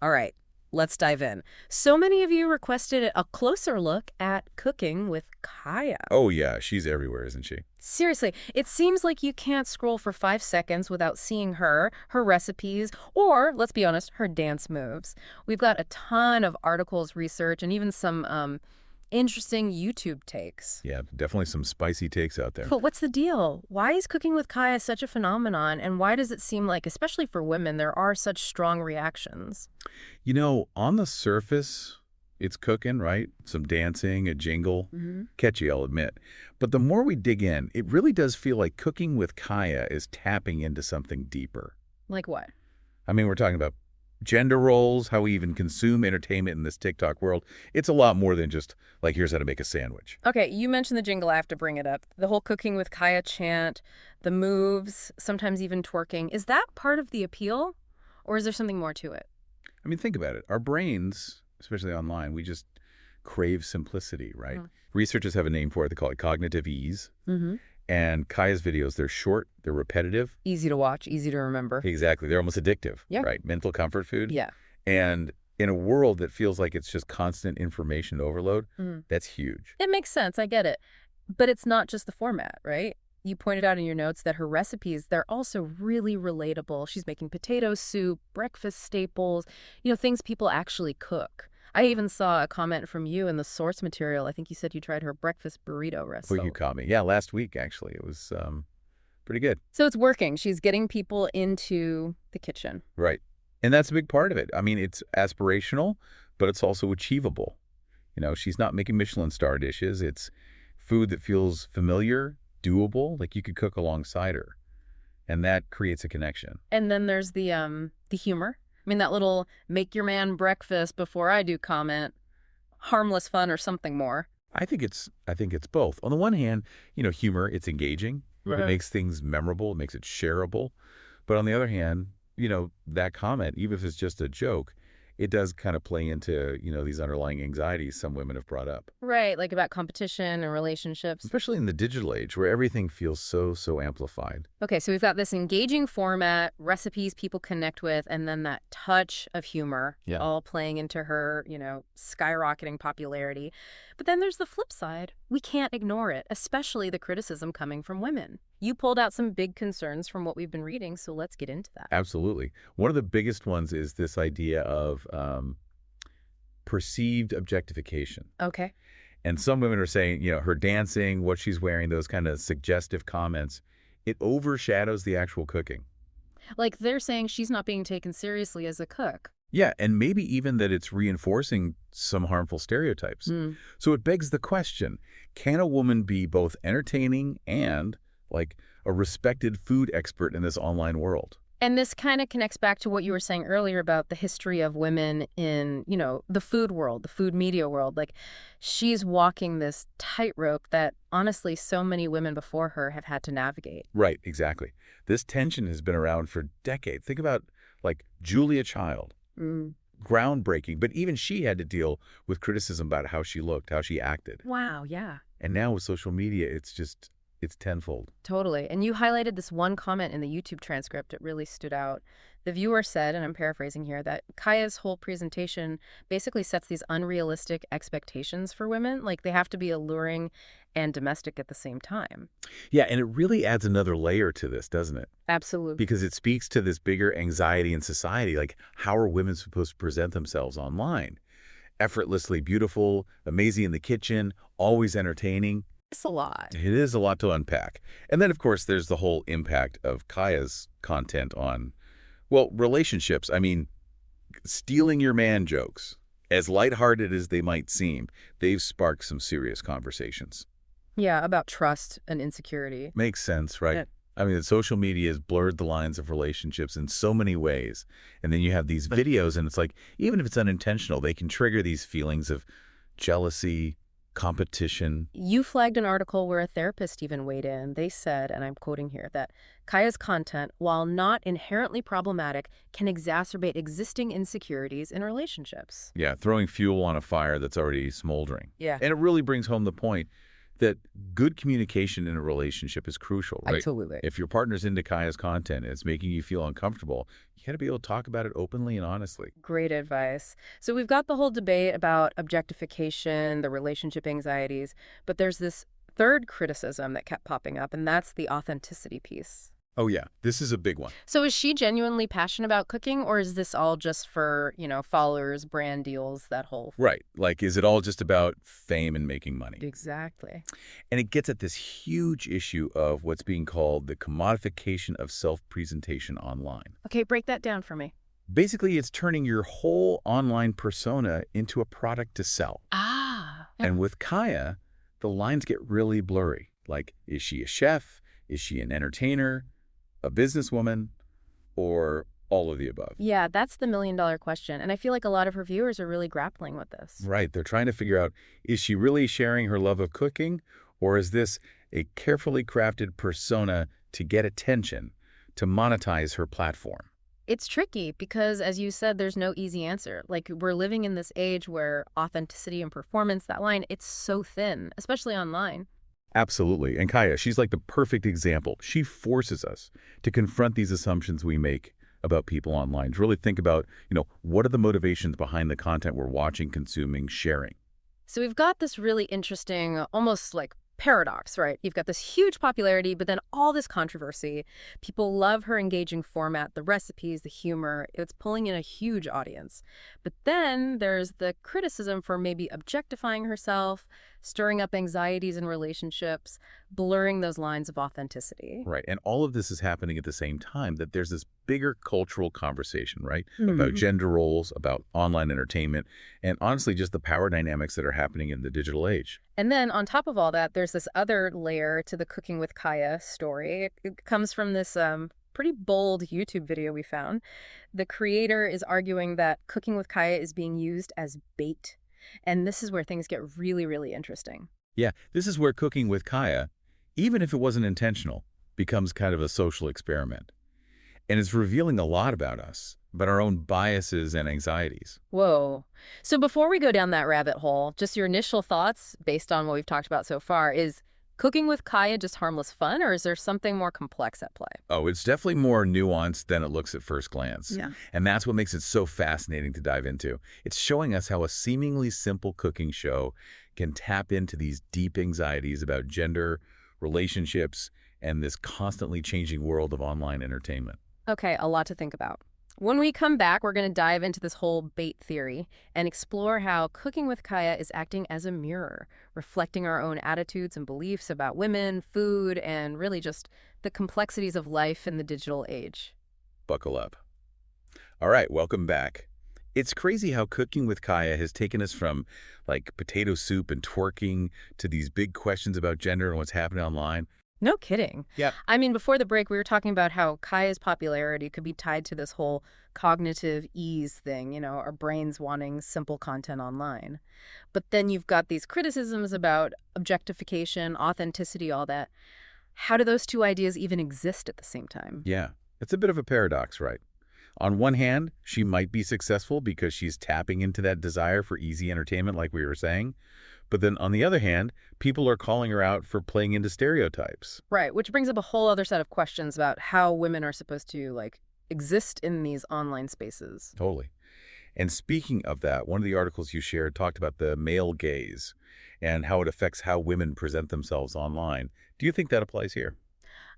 All right, let's dive in. So many of you requested a closer look at cooking with Kaya. Oh, yeah, she's everywhere, isn't she? Seriously, it seems like you can't scroll for 5 seconds without seeing her recipes, or, let's be honest, her dance moves. We've got a ton of articles, research, and even some interesting YouTube takes. Yeah, definitely some spicy takes out there. But what's the deal? Why is cooking with Kaya such a phenomenon, and why does it seem like, especially for women, there are such strong reactions? You know, on the surface, it's cooking, right? Some dancing, a jingle. Hmm. Catchy, I'll admit. But the more we dig in, it really does feel like cooking with Kaya is tapping into something deeper. Like what? I mean, we're talking about gender roles, how we even consume entertainment in this TikTok world. It's a lot more than just, like, here's how to make a sandwich. Okay, you mentioned the jingle. I have to bring it up. The whole cooking with Kaya chant, the moves, sometimes even twerking. Is that part of the appeal, or is there something more to it? I mean, think about it. Our brains, especially online, we just crave simplicity, right? Mm. Researchers have a name for it. They call it cognitive ease. Mm-hmm. And Kaya's videos, they're short, they're repetitive. Easy to watch, easy to remember. Exactly. They're almost addictive, Yeah. right? Mental comfort food. Yeah. And in a world that feels like it's just constant information overload, Mm. that's huge. It makes sense. I get it. But it's not just the format, right? You pointed out in your notes that her recipes, they're also really relatable. She's making potato soup, breakfast staples, things people actually cook. I even saw a comment from you in the source material. I think you said you tried her breakfast burrito Well, recipe. you caught me. Yeah, last week, actually. It was pretty good. So it's working. She's getting people into the kitchen. Right. And that's a big part of it. I mean, it's aspirational, but it's also achievable. You know, she's not making Michelin star dishes. It's food that feels familiar, doable, like you could cook alongside her. And that creates a connection. And then there's the humor. I mean, that little make your man breakfast before I do comment, harmless fun or something more. I think it's both. On the one hand, humor, it's engaging. It Right. makes things memorable, it makes it shareable. But on the other hand, that comment, even if it's just a joke, it does kind of play into, these underlying anxieties some women have brought up. Right, like about competition and relationships. Especially in the digital age where everything feels so amplified. Okay, so we've got this engaging format, recipes people connect with, and then that touch of humor Yeah. all playing into her, skyrocketing popularity. But then there's the flip side. We can't ignore it, especially the criticism coming from women. You pulled out some big concerns from what we've been reading, so let's get into that. Absolutely. One of the biggest ones is this idea of perceived objectification. Okay. And some women are saying, her dancing, what she's wearing, those kind of suggestive comments, it overshadows the actual cooking. Like they're saying she's not being taken seriously as a cook. Yeah, and maybe even that it's reinforcing some harmful stereotypes. Mm. So it begs the question, can a woman be both entertaining and, like, a respected food expert in this online world? And this kind of connects back to what you were saying earlier about the history of women in, the food world, the food media world. Like, she's walking this tightrope that, honestly, so many women before her have had to navigate. Right, exactly. This tension has been around for decades. Think about, like, Julia Child. Mm. Groundbreaking, but even she had to deal with criticism about how she looked, how she acted. Wow, yeah. And now with social media, it's tenfold. Totally. And you highlighted this one comment in the YouTube transcript. It really stood out. The viewer said, and I'm paraphrasing here, that Kaya's whole presentation basically sets these unrealistic expectations for women. Like they have to be alluring and domestic at the same time. Yeah, and it really adds another layer to this, doesn't it? Absolutely. Because it speaks to this bigger anxiety in society, like how are women supposed to present themselves online? Effortlessly beautiful, amazing in the kitchen, always entertaining. It's a lot. It is a lot to unpack. And then, of course, there's the whole impact of Kaya's content on, well, relationships. I mean, stealing your man jokes, as lighthearted as they might seem, they've sparked some serious conversations. Yeah, about trust and insecurity. Makes sense, right? Yeah. I mean, social media has blurred the lines of relationships in so many ways. And then you have these videos, and it's like, even if it's unintentional, they can trigger these feelings of jealousy, competition. You flagged an article where a therapist even weighed in. They said, and I'm quoting here, that Kaya's content, while not inherently problematic, can exacerbate existing insecurities in relationships. Yeah, throwing fuel on a fire that's already smoldering. Yeah. And it really brings home the point that good communication in a relationship is crucial, right? Absolutely. If your partner's into Kaya's content and it's making you feel uncomfortable, you got to be able to talk about it openly and honestly. Great advice. So we've got the whole debate about objectification, the relationship anxieties, but there's this third criticism that kept popping up, and that's the authenticity piece. Oh, yeah, this is a big one. So is she genuinely passionate about cooking, or is this all just for, followers, brand deals, that whole... Right. Like, is it all just about fame and making money? Exactly. And it gets at this huge issue of what's being called the commodification of self-presentation online. Okay, break that down for me. Basically, it's turning your whole online persona into a product to sell. Ah. And with Kaya, the lines get really blurry. Like, is she a chef? Is she an entertainer? A businesswoman? Or all of the above? Yeah, that's the million-dollar question, and I feel like a lot of her viewers are really grappling with this. Right. They're trying to figure out, is she really sharing her love of cooking? Or is this a carefully crafted persona to get attention, to monetize her platform? It's tricky because, as you said, there's no easy answer. Like, we're living in this age where authenticity and performance, that line, it's so thin, especially online. Absolutely. And Kaya, she's like the perfect example. She forces us to confront these assumptions we make about people online, to really think about, what are the motivations behind the content we're watching, consuming, sharing? So we've got this really interesting, almost like paradox, right? You've got this huge popularity, but then all this controversy. People love her engaging format, the recipes, the humor. It's pulling in a huge audience. But then there's the criticism for maybe objectifying herself, stirring up anxieties in relationships, blurring those lines of authenticity. Right. And all of this is happening at the same time that there's this bigger cultural conversation, right? Mhm. About gender roles, about online entertainment, and honestly, just the power dynamics that are happening in the digital age. And then on top of all that, there's this other layer to the Cooking with Kaya story. It comes from this pretty bold YouTube video we found. The creator is arguing that Cooking with Kaya is being used as bait. And this is where things get really, really interesting. Yeah, this is where cooking with Kaya, even if it wasn't intentional, becomes kind of a social experiment. And it's revealing a lot about us, about our own biases and anxieties. Whoa. So before we go down that rabbit hole, just your initial thoughts based on what we've talked about so far, is Cooking with Kaya just harmless fun, or is there something more complex at play? Oh, it's definitely more nuanced than it looks at first glance. Yeah. And that's what makes it so fascinating to dive into. It's showing us how a seemingly simple cooking show can tap into these deep anxieties about gender, relationships, and this constantly changing world of online entertainment. Okay, a lot to think about. When we come back, we're going to dive into this whole bait theory and explore how Cooking with Kaya is acting as a mirror, reflecting our own attitudes and beliefs about women, food, and really just the complexities of life in the digital age. Buckle up. All right, welcome back. It's crazy how Cooking with Kaya has taken us from, like, potato soup and twerking to these big questions about gender and what's happening online. No kidding. Yep. I mean, before the break, we were talking about how Kaya's popularity could be tied to this whole cognitive ease thing, our brains wanting simple content online. But then you've got these criticisms about objectification, authenticity, all that. How do those two ideas even exist at the same time? Yeah, it's a bit of a paradox, right? On one hand, she might be successful because she's tapping into that desire for easy entertainment, like we were saying. But then on the other hand, people are calling her out for playing into stereotypes. Right, which brings up a whole other set of questions about how women are supposed to, exist in these online spaces. Totally. And speaking of that, one of the articles you shared talked about the male gaze and how it affects how women present themselves online. Do you think that applies here?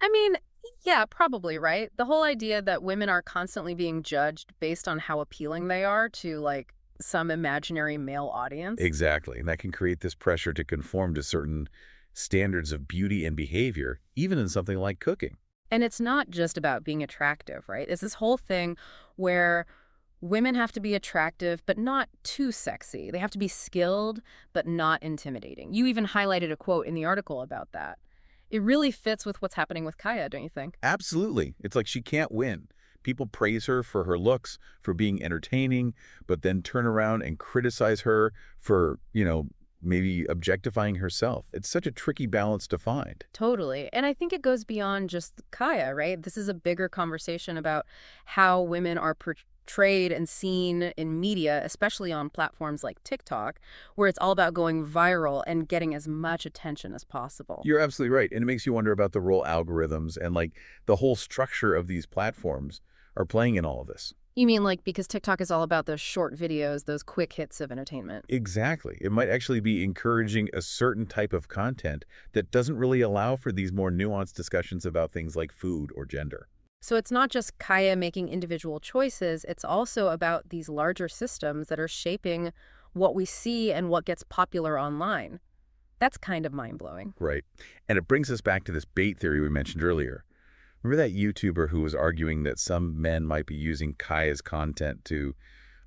I mean, yeah, probably, right? The whole idea that women are constantly being judged based on how appealing they are to, some imaginary male audience. Exactly. And that can create this pressure to conform to certain standards of beauty and behavior, even in something like cooking. And it's not just about being attractive, right? It's this whole thing where women have to be attractive, but not too sexy. They have to be skilled, but not intimidating. You even highlighted a quote in the article about that. It really fits with what's happening with Kaya, don't you think? Absolutely. It's like she can't win. People praise her for her looks, for being entertaining, but then turn around and criticize her for, maybe objectifying herself. It's such a tricky balance to find. Totally. And I think it goes beyond just Kaya, right? This is a bigger conversation about how women are portrayed and seen in media, especially on platforms like TikTok, where it's all about going viral and getting as much attention as possible. You're absolutely right. And it makes you wonder about the role algorithms and like the whole structure of these platforms are playing in all of this. You mean like because TikTok is all about those short videos, those quick hits of entertainment? Exactly. It might actually be encouraging a certain type of content that doesn't really allow for these more nuanced discussions about things like food or gender. So it's not just Kaya making individual choices, it's also about these larger systems that are shaping what we see and what gets popular online. That's kind of mind-blowing. Right. And it brings us back to this bait theory we mentioned earlier. Remember that YouTuber who was arguing that some men might be using Kaya's content to,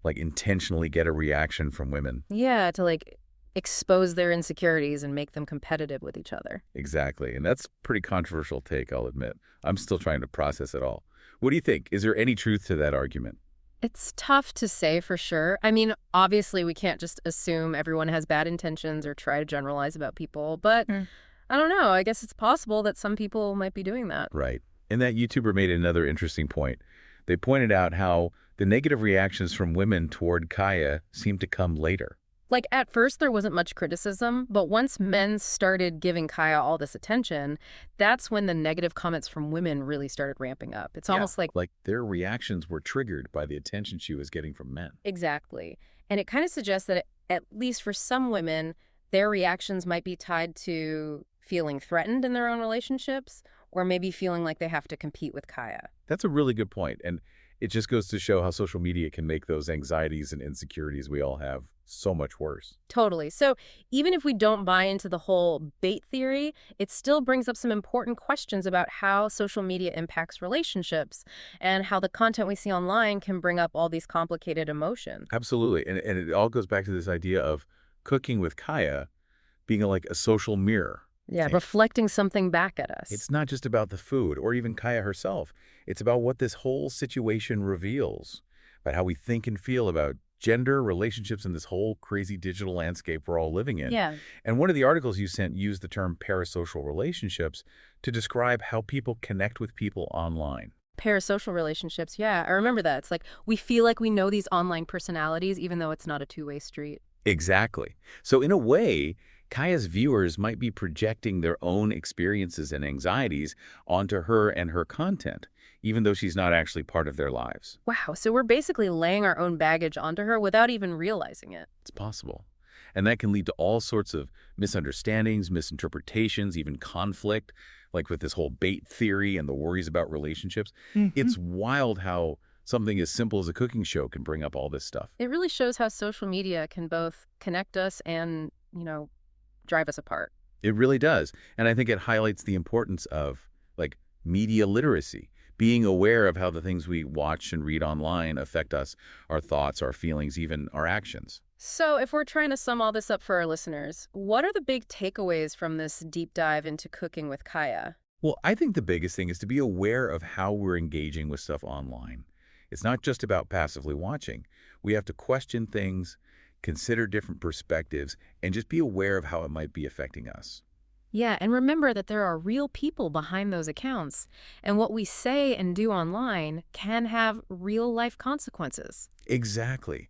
like, intentionally get a reaction from women? Yeah, to like expose their insecurities and make them competitive with each other. Exactly. And that's a pretty controversial take, I'll admit. I'm still trying to process it all. What do you think? Is there any truth to that argument? It's tough to say for sure. I mean, obviously we can't just assume everyone has bad intentions or try to generalize about people, but I don't know. I guess it's possible that some people might be doing that. Right. And that YouTuber made another interesting point. They pointed out how the negative reactions from women toward Kaya seem to come later. Like, at first, there wasn't much criticism, but once men started giving Kaya all this attention, that's when the negative comments from women really started ramping up. It's almost like... Like their reactions were triggered by the attention she was getting from men. Exactly. And it kind of suggests that, at least for some women, their reactions might be tied to feeling threatened in their own relationships, or maybe feeling like they have to compete with Kaya. That's a really good point. And it just goes to show how social media can make those anxieties and insecurities we all have so much worse. Totally. So even if we don't buy into the whole bait theory, it still brings up some important questions about how social media impacts relationships and how the content we see online can bring up all these complicated emotions. Absolutely. And it all goes back to this idea of cooking with Kaya being like a social mirror. Yeah, reflecting something back at us. It's not just about the food or even Kaya herself. It's about what this whole situation reveals, about how we think and feel about gender, relationships, and this whole crazy digital landscape we're all living in. Yeah. And one of the articles you sent used the term parasocial relationships to describe how people connect with people online. Parasocial relationships, yeah. I remember that. It's like we feel like we know these online personalities, even though it's not a two-way street. Exactly. So in a way, Kaya's viewers might be projecting their own experiences and anxieties onto her and her content, even though she's not actually part of their lives. Wow, so we're basically laying our own baggage onto her without even realizing it. It's possible. And that can lead to all sorts of misunderstandings, misinterpretations, even conflict, like with this whole bait theory and the worries about relationships. It's wild how something as simple as a cooking show can bring up all this stuff. It really shows how social media can both connect us and, drive us apart. It really does. And I think it highlights the importance of, like, media literacy, being aware of how the things we watch and read online affect us, our thoughts, our feelings, even our actions. So if we're trying to sum all this up for our listeners, what are the big takeaways from this deep dive into cooking with Kaya? Well, I think the biggest thing is to be aware of how we're engaging with stuff online. It's not just about passively watching. We have to question things, consider different perspectives, and just be aware of how it might be affecting us. Yeah, and remember that there are real people behind those accounts, and what we say and do online can have real-life consequences. Exactly.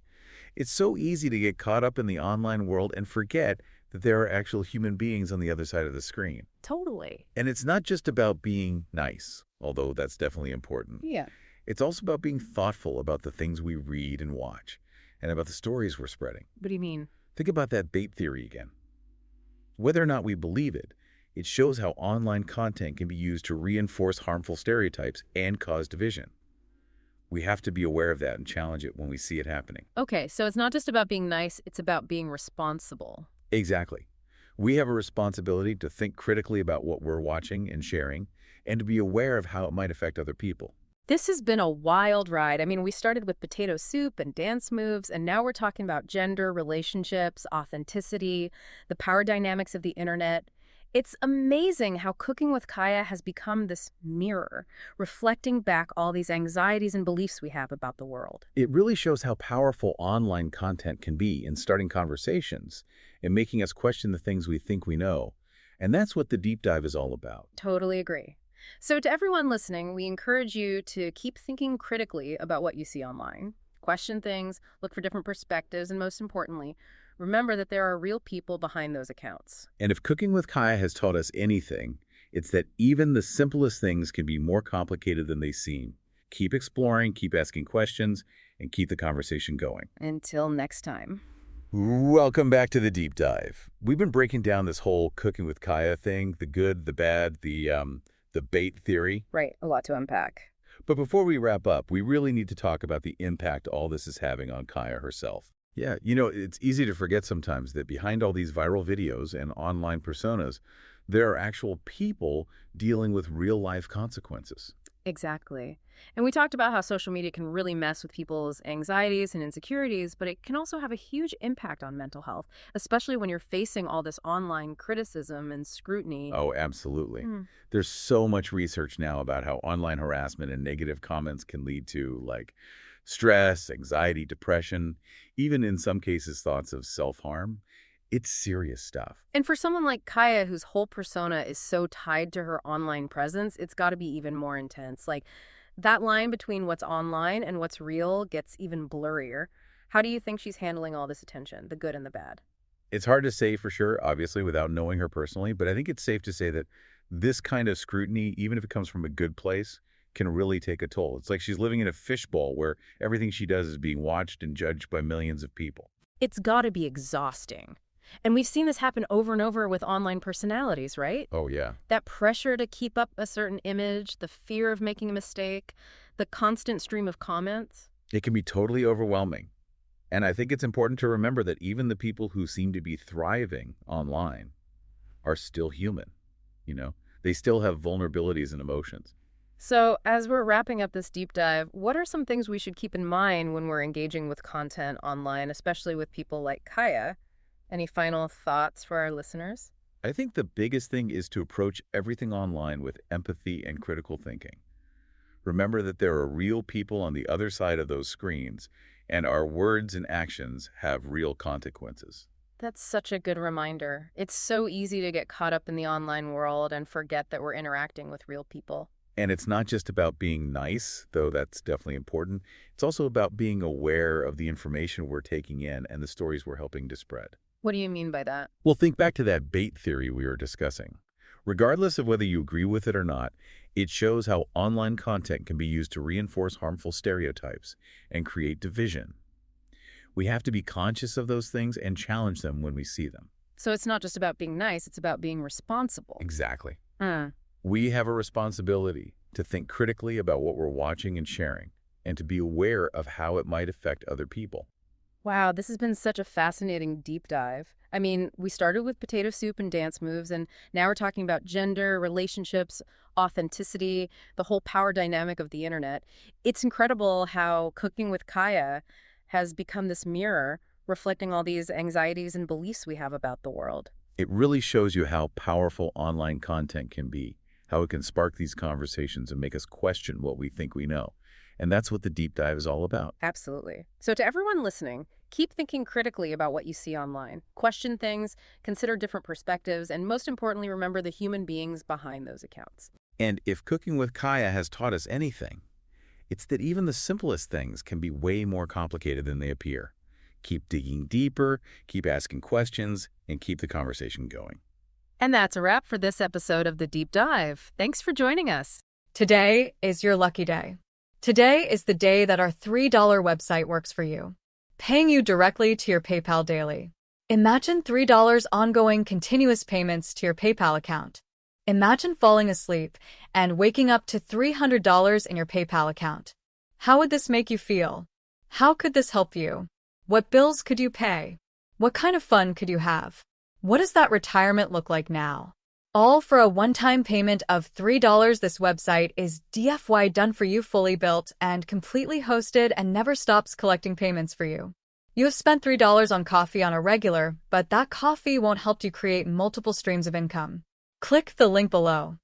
It's so easy to get caught up in the online world and forget that there are actual human beings on the other side of the screen. Totally. And it's not just about being nice, although that's definitely important. Yeah. It's also about being thoughtful about the things we read and watch, and about the stories we're spreading. What do you mean? Think about that bait theory again. Whether or not we believe it, it shows how online content can be used to reinforce harmful stereotypes and cause division. We have to be aware of that and challenge it when we see it happening. Okay, so it's not just about being nice, it's about being responsible. Exactly. We have a responsibility to think critically about what we're watching and sharing, and to be aware of how it might affect other people. This has been a wild ride. I mean, we started with potato soup and dance moves, and now we're talking about gender, relationships, authenticity, the power dynamics of the internet. It's amazing how cooking with Kaya has become this mirror, reflecting back all these anxieties and beliefs we have about the world. It really shows how powerful online content can be in starting conversations and making us question the things we think we know. And that's what the deep dive is all about. Totally agree. So to everyone listening, we encourage you to keep thinking critically about what you see online. Question things, look for different perspectives, and most importantly, remember that there are real people behind those accounts. And if Cooking with Kaya has taught us anything, it's that even the simplest things can be more complicated than they seem. Keep exploring, keep asking questions, and keep the conversation going. Until next time. Welcome back to the deep dive. We've been breaking down this whole Cooking with Kaya thing, the good, the bad, the bait theory. Right, a lot to unpack. But before we wrap up, we really need to talk about the impact all this is having on Kaya herself. Yeah, it's easy to forget sometimes that behind all these viral videos and online personas, there are actual people dealing with real-life consequences. Exactly. And we talked about how social media can really mess with people's anxieties and insecurities, but it can also have a huge impact on mental health, especially when you're facing all this online criticism and scrutiny. Oh, absolutely. Hmm. There's so much research now about how online harassment and negative comments can lead to, like, stress, anxiety, depression, even in some cases thoughts of self-harm. It's serious stuff. And for someone like Kaya, whose whole persona is so tied to her online presence, it's got to be even more intense. Like, that line between what's online and what's real gets even blurrier. How do you think she's handling all this attention, the good and the bad? It's hard to say for sure, obviously, without knowing her personally, but I think it's safe to say that this kind of scrutiny, even if it comes from a good place, can really take a toll. It's like she's living in a fishbowl where everything she does is being watched and judged by millions of people. It's got to be exhausting. And we've seen this happen over and over with online personalities, right? Oh, yeah. That pressure to keep up a certain image, the fear of making a mistake, the constant stream of comments. It can be totally overwhelming. And I think it's important to remember that even the people who seem to be thriving online are still human. They still have vulnerabilities and emotions. So, as we're wrapping up this deep dive, what are some things we should keep in mind when we're engaging with content online, especially with people like Kaya? Any final thoughts for our listeners? I think the biggest thing is to approach everything online with empathy and critical thinking. Remember that there are real people on the other side of those screens, and our words and actions have real consequences. That's such a good reminder. It's so easy to get caught up in the online world and forget that we're interacting with real people. And it's not just about being nice, though that's definitely important. It's also about being aware of the information we're taking in and the stories we're helping to spread. What do you mean by that? Well, think back to that bait theory we were discussing. Regardless of whether you agree with it or not, it shows how online content can be used to reinforce harmful stereotypes and create division. We have to be conscious of those things and challenge them when we see them. So it's not just about being nice, it's about being responsible. Exactly. Hmm. We have a responsibility to think critically about what we're watching and sharing, and to be aware of how it might affect other people. Wow, this has been such a fascinating deep dive. I mean, we started with potato soup and dance moves, and now we're talking about gender, relationships, authenticity, the whole power dynamic of the internet. It's incredible how Cooking with Kaya has become this mirror reflecting all these anxieties and beliefs we have about the world. It really shows you how powerful online content can be, how it can spark these conversations and make us question what we think we know. And that's what the deep dive is all about. Absolutely. So to everyone listening, keep thinking critically about what you see online. Question things, consider different perspectives, and most importantly, remember the human beings behind those accounts. And if Cooking with Kaya has taught us anything, it's that even the simplest things can be way more complicated than they appear. Keep digging deeper, keep asking questions, and keep the conversation going. And that's a wrap for this episode of The Deep Dive. Thanks for joining us. Today is your lucky day. Today is the day that our $3 website works for you, paying you directly to your PayPal daily. Imagine $3 ongoing continuous payments to your PayPal account. Imagine falling asleep and waking up to $300 in your PayPal account. How would this make you feel? How could this help you? What bills could you pay? What kind of fun could you have? What does that retirement look like now? All for a one-time payment of $3. This website is DFY done for you, fully built and completely hosted, and never stops collecting payments for you. You have spent $3 on coffee on a regular, but that coffee won't help you create multiple streams of income. Click the link below.